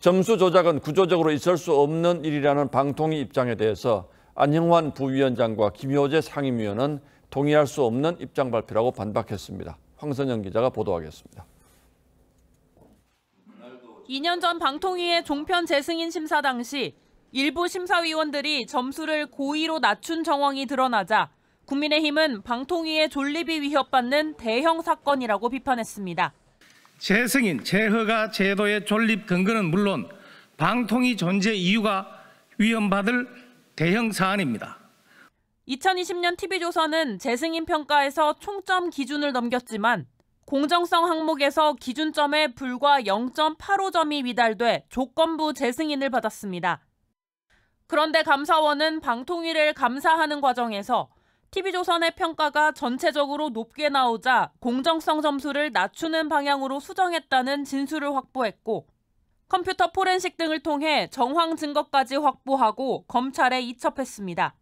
점수 조작은 구조적으로 있을 수 없는 일이라는 방통위 입장에 대해서 안형환 부위원장과 김효재 상임위원은 동의할 수 없는 입장 발표라고 반박했습니다. 황선영 기자가 보도하겠습니다. 2년 전 방통위의 종편 재승인 심사 당시 일부 심사위원들이 점수를 고의로 낮춘 정황이 드러나자 국민의힘은 방통위의 존립이 위협받는 대형 사건이라고 비판했습니다. 재승인, 재허가 제도의 존립 근거는 물론 방통위 존재 이유가 위헌받을 대형 사안입니다. 2020년 TV조선은 재승인 평가에서 총점 기준을 넘겼지만 공정성 항목에서 기준점에 불과 0.85점이 위달돼 조건부 재승인을 받았습니다. 그런데 감사원은 방통위를 감사하는 과정에서 TV조선의 평가가 전체적으로 높게 나오자 공정성 점수를 낮추는 방향으로 수정했다는 진술을 확보했고 컴퓨터 포렌식 등을 통해 정황 증거까지 확보하고 검찰에 이첩했습니다.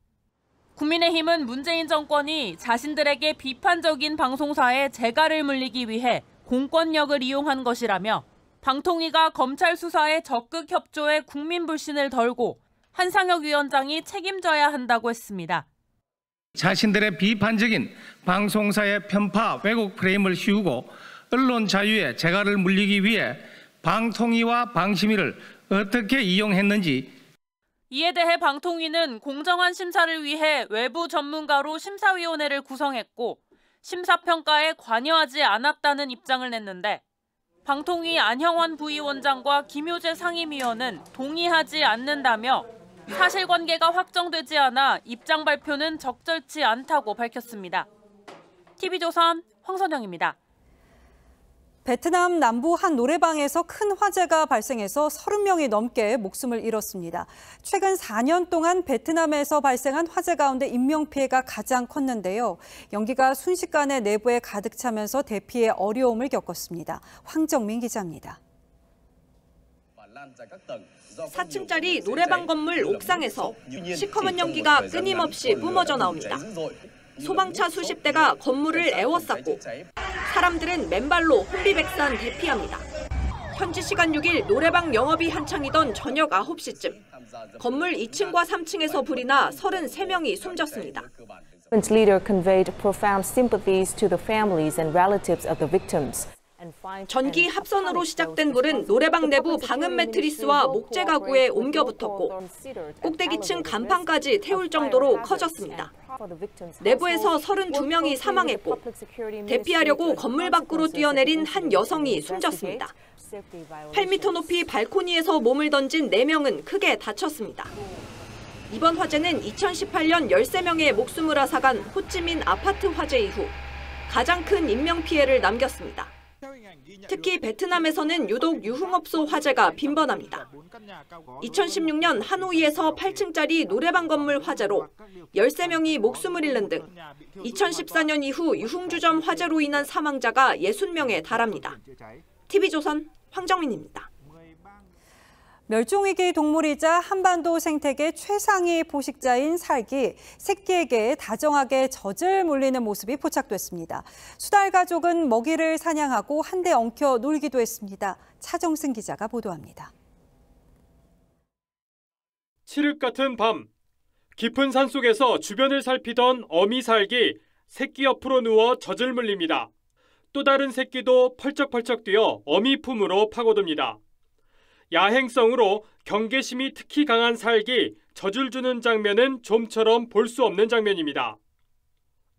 국민의힘은 문재인 정권이 자신들에게 비판적인 방송사에 재갈을 물리기 위해 공권력을 이용한 것이라며 방통위가 검찰 수사에 적극 협조해 국민 불신을 덜고 한상혁 위원장이 책임져야 한다고 했습니다. 자신들의 비판적인 방송사의 편파, 왜곡 프레임을 씌우고 언론 자유에 재갈을 물리기 위해 방통위와 방심위를 어떻게 이용했는지 이에 대해 방통위는 공정한 심사를 위해 외부 전문가로 심사위원회를 구성했고 심사평가에 관여하지 않았다는 입장을 냈는데 방통위 안형환 부위원장과 김효재 상임위원은 동의하지 않는다며 사실관계가 확정되지 않아 입장 발표는 적절치 않다고 밝혔습니다. TV조선 황선영입니다. 베트남 남부 한 노래방에서 큰 화재가 발생해서 30명이 넘게 목숨을 잃었습니다. 최근 4년 동안 베트남에서 발생한 화재 가운데 인명피해가 가장 컸는데요. 연기가 순식간에 내부에 가득 차면서 대피에 어려움을 겪었습니다. 황정민 기자입니다. 4층짜리 노래방 건물 옥상에서 시커먼 연기가 끊임없이 뿜어져 나옵니다. 소방차 수십 대가 건물을 에워쌌고 사람들은 맨발로 혼비백산 대피합니다. 현지 시간 6일 노래방 영업이 한창이던 저녁 9시쯤 건물 2층과 3층에서 불이 나 33명이 숨졌습니다. leader conveyed profound sympathies to the families and relatives of the victims. 전기 합선으로 시작된 불은 노래방 내부 방음 매트리스와 목재 가구에 옮겨 붙었고 꼭대기층 간판까지 태울 정도로 커졌습니다. 내부에서 32명이 사망했고 대피하려고 건물 밖으로 뛰어내린 한 여성이 숨졌습니다. 8m 높이 발코니에서 몸을 던진 4명은 크게 다쳤습니다. 이번 화재는 2018년 13명의 목숨을 앗아간 호찌민 아파트 화재 이후 가장 큰 인명피해를 남겼습니다. 특히 베트남에서는 유독 유흥업소 화재가 빈번합니다. 2016년 하노이에서 8층짜리 노래방 건물 화재로 13명이 목숨을 잃는 등 2014년 이후 유흥주점 화재로 인한 사망자가 60명에 달합니다. TV조선 황정민입니다. 멸종위기 동물이자 한반도 생태계 최상위 포식자인 살기, 새끼에게 다정하게 젖을 물리는 모습이 포착됐습니다. 수달 가족은 먹이를 사냥하고 한데 엉켜 놀기도 했습니다. 차정승 기자가 보도합니다. 칠흑 같은 밤, 깊은 산속에서 주변을 살피던 어미 살기, 새끼 옆으로 누워 젖을 물립니다. 또 다른 새끼도 펄쩍펄쩍 뛰어 어미 품으로 파고듭니다. 야행성으로 경계심이 특히 강한 살기, 젖을 주는 장면은 좀처럼 볼 수 없는 장면입니다.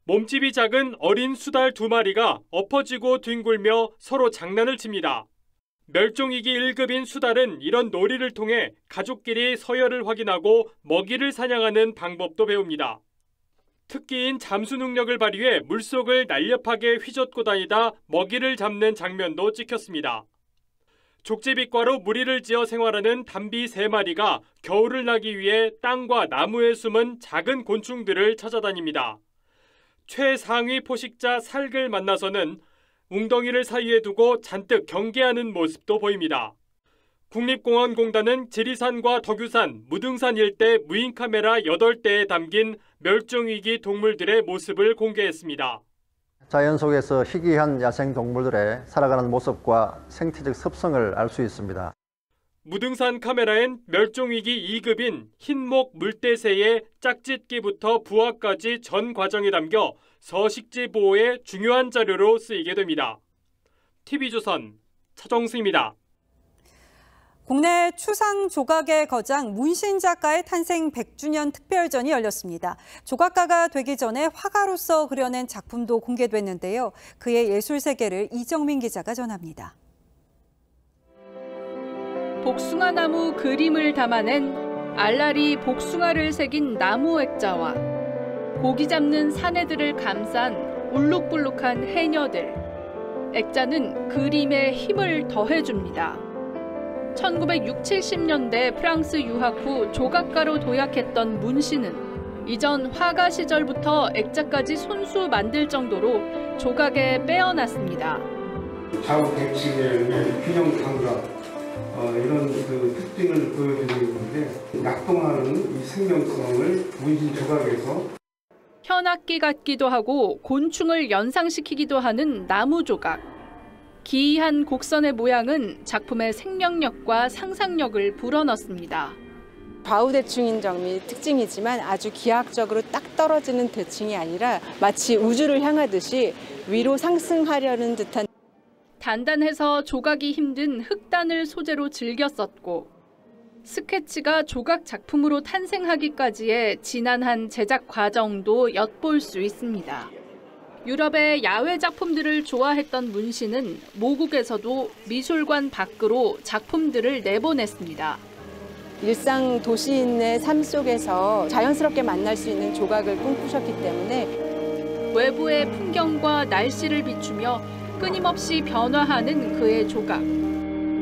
몸집이 작은 어린 수달 2마리가 엎어지고 뒹굴며 서로 장난을 칩니다. 멸종위기 1급인 수달은 이런 놀이를 통해 가족끼리 서열을 확인하고 먹이를 사냥하는 방법도 배웁니다. 특기인 잠수 능력을 발휘해 물속을 날렵하게 휘젓고 다니다 먹이를 잡는 장면도 찍혔습니다. 족제비과로 무리를 지어 생활하는 담비 3마리가 겨울을 나기 위해 땅과 나무에 숨은 작은 곤충들을 찾아다닙니다. 최상위 포식자 살기를 만나서는 웅덩이를 사이에 두고 잔뜩 경계하는 모습도 보입니다. 국립공원공단은 지리산과 덕유산, 무등산 일대 무인카메라 8대에 담긴 멸종위기 동물들의 모습을 공개했습니다. 자연 속에서 희귀한 야생동물들의 살아가는 모습과 생태적 습성을 알 수 있습니다. 무등산 카메라엔 멸종위기 2급인 흰목 물대새의 짝짓기부터 부화까지 전 과정이 담겨 서식지 보호에 중요한 자료로 쓰이게 됩니다. TV조선 차정수입니다. 국내 추상 조각의 거장 문신 작가의 탄생 100주년 특별전이 열렸습니다. 조각가가 되기 전에 화가로서 그려낸 작품도 공개됐는데요. 그의 예술 세계를 이정민 기자가 전합니다. 복숭아나무 그림을 담아낸 알알이 복숭아를 새긴 나무 액자와 고기 잡는 사내들을 감싼 울룩불룩한 해녀들. 액자는 그림에 힘을 더해줍니다. 1960, 70년대 프랑스 유학 후 조각가로 도약했던 문 씨는 이전 화가 시절부터 액자까지 손수 만들 정도로 조각에 빼어났습니다. 좌우 백측의 균형 감각 이런 특징을 보여주는 건데 낙동하는 이 생명성을 문신 조각에서 현악기 같기도 하고 곤충을 연상시키기도 하는 나무 조각. 기이한 곡선의 모양은 작품의 생명력과 상상력을 불어넣습니다. 좌우대칭인 점이 특징이지만 아주 기하학적으로 딱 떨어지는 대칭이 아니라 마치 우주를 향하듯이 위로 상승하려는 듯한 단단해서 조각이 힘든 흑단을 소재로 즐겨 썼고 스케치가 조각 작품으로 탄생하기까지의 지난한 제작 과정도 엿볼 수 있습니다. 유럽의 야외 작품들을 좋아했던 문 씨는 모국에서도 미술관 밖으로 작품들을 내보냈습니다. 일상 도시인의 삶 속에서 자연스럽게 만날 수 있는 조각을 꿈꾸셨기 때문에 외부의 풍경과 날씨를 비추며 끊임없이 변화하는 그의 조각.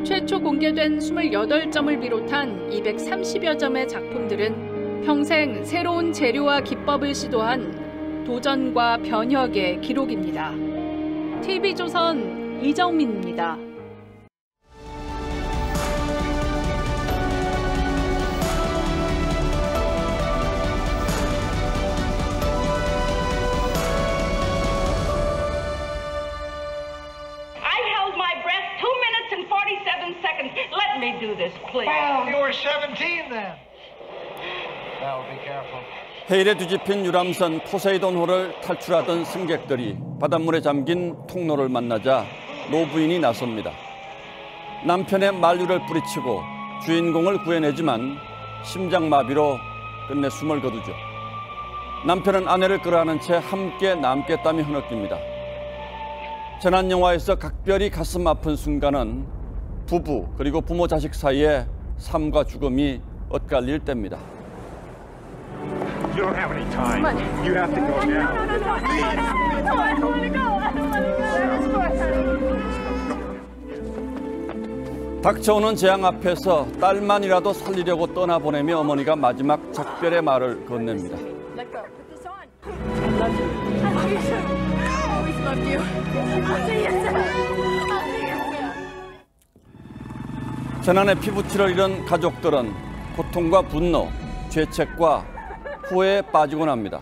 최초 공개된 28점을 비롯한 230여 점의 작품들은 평생 새로운 재료와 기법을 시도한 도전과 변혁의 기록입니다. TV조선 이정민입니다. Let me do this, please. Well, you were 17 then. Now be careful. 해일에 뒤집힌 유람선 포세이돈호를 탈출하던 승객들이 바닷물에 잠긴 통로를 만나자 노부인이 나섭니다. 남편의 만류를 뿌리치고 주인공을 구해내지만 심장마비로 끝내 숨을 거두죠. 남편은 아내를 끌어안은 채 함께 남겠다며 흐느낍니다. 재난영화에서 각별히 가슴 아픈 순간은 부부 그리고 부모 자식 사이에 삶과 죽음이 엇갈릴 때입니다. You don't have any time. You have to go now. I don't want to go. I don't want to go. 닥쳐오는 재앙 앞에서 딸만이라도 살리려고 떠나보내며 어머니가 마지막 작별의 말을 건넵니다. Let go. Put this on. I love you. I love you too. I always loved you. I'll see you soon. I'll see you soon. 재난의 피부치를 잃은 가족들은 고통과 분노, 죄책과 후회에 빠지곤 합니다.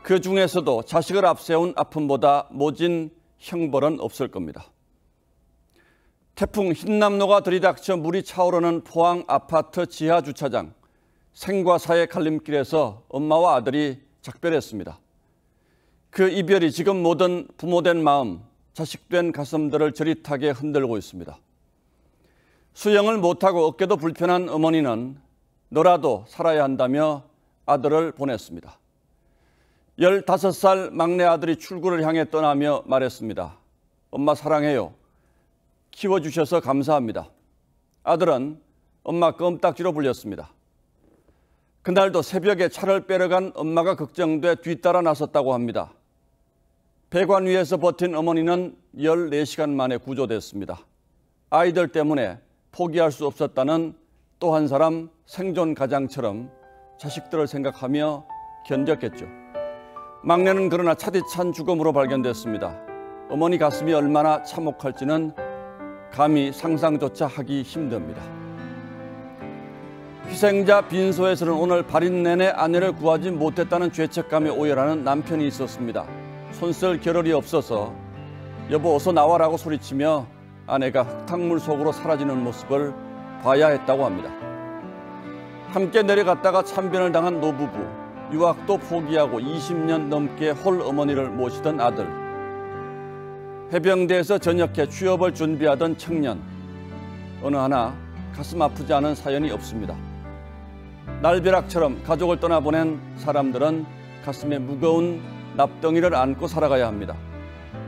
그 중에서도 자식을 앞세운 아픔보다 모진 형벌은 없을 겁니다. 태풍 흰남노가 들이닥쳐 물이 차오르는 포항 아파트 지하 주차장. 생과 사의 갈림길에서 엄마와 아들이 작별했습니다. 그 이별이 지금 모든 부모된 마음, 자식된 가슴들을 저릿하게 흔들고 있습니다. 수영을 못하고 어깨도 불편한 어머니는 너라도 살아야 한다며 아들을 보냈습니다. 15살 막내 아들이 출구를 향해 떠나며 말했습니다. 엄마 사랑해요. 키워주셔서 감사합니다. 아들은 엄마 껌딱지로 불렸습니다. 그날도 새벽에 차를 빼러간 엄마가 걱정돼 뒤따라 나섰다고 합니다. 배관 위에서 버틴 어머니는 14시간 만에 구조됐습니다. 아이들 때문에 포기할 수 없었다는 또 한 사람 생존 가장처럼 자식들을 생각하며 견뎠겠죠. 막내는 그러나 차디찬 죽음으로 발견됐습니다. 어머니 가슴이 얼마나 참혹할지는 감히 상상조차 하기 힘듭니다. 희생자 빈소에서는 오늘 발인 내내 아내를 구하지 못했다는 죄책감에 오열하는 남편이 있었습니다. 손쓸 겨를이 없어서 여보 어서 나와라고 소리치며 아내가 흙탕물 속으로 사라지는 모습을 봐야 했다고 합니다. 함께 내려갔다가 참변을 당한 노부부, 유학도 포기하고 20년 넘게 홀 어머니를 모시던 아들, 해병대에서 전역해 취업을 준비하던 청년, 어느 하나 가슴 아프지 않은 사연이 없습니다. 날벼락처럼 가족을 떠나보낸 사람들은 가슴에 무거운 납덩이를 안고 살아가야 합니다.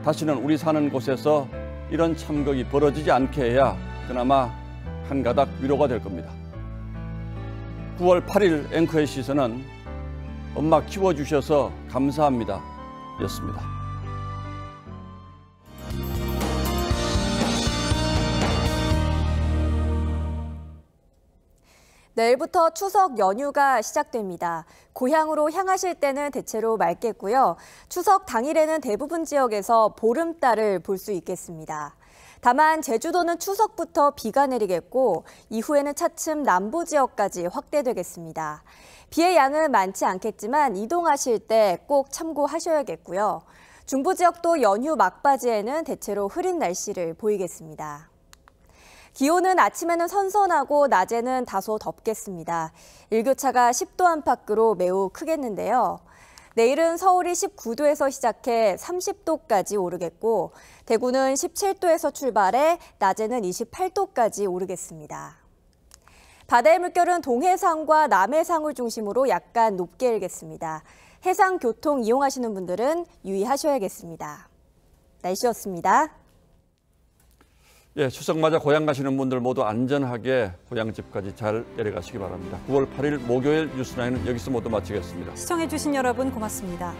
다시는 우리 사는 곳에서 이런 참극이 벌어지지 않게 해야 그나마 한 가닥 위로가 될 겁니다. 9월 8일 앵커의 시선은 엄마 키워주셔서 감사합니다 였습니다. 내일부터 추석 연휴가 시작됩니다. 고향으로 향하실 때는 대체로 맑겠고요. 추석 당일에는 대부분 지역에서 보름달을 볼 수 있겠습니다. 다만 제주도는 추석부터 비가 내리겠고 이후에는 차츰 남부 지역까지 확대되겠습니다. 비의 양은 많지 않겠지만 이동하실 때 꼭 참고하셔야겠고요. 중부 지역도 연휴 막바지에는 대체로 흐린 날씨를 보이겠습니다. 기온은 아침에는 선선하고 낮에는 다소 덥겠습니다. 일교차가 10도 안팎으로 매우 크겠는데요. 내일은 서울이 19도에서 시작해 30도까지 오르겠고 대구는 17도에서 출발해 낮에는 28도까지 오르겠습니다. 바다의 물결은 동해상과 남해상을 중심으로 약간 높게 일겠습니다. 해상 교통 이용하시는 분들은 유의하셔야겠습니다. 날씨였습니다. 예, 추석 맞아 고향 가시는 분들 모두 안전하게 고향집까지 잘 내려가시기 바랍니다. 9월 8일 목요일 뉴스라인은 여기서 모두 마치겠습니다. 시청해주신 여러분 고맙습니다.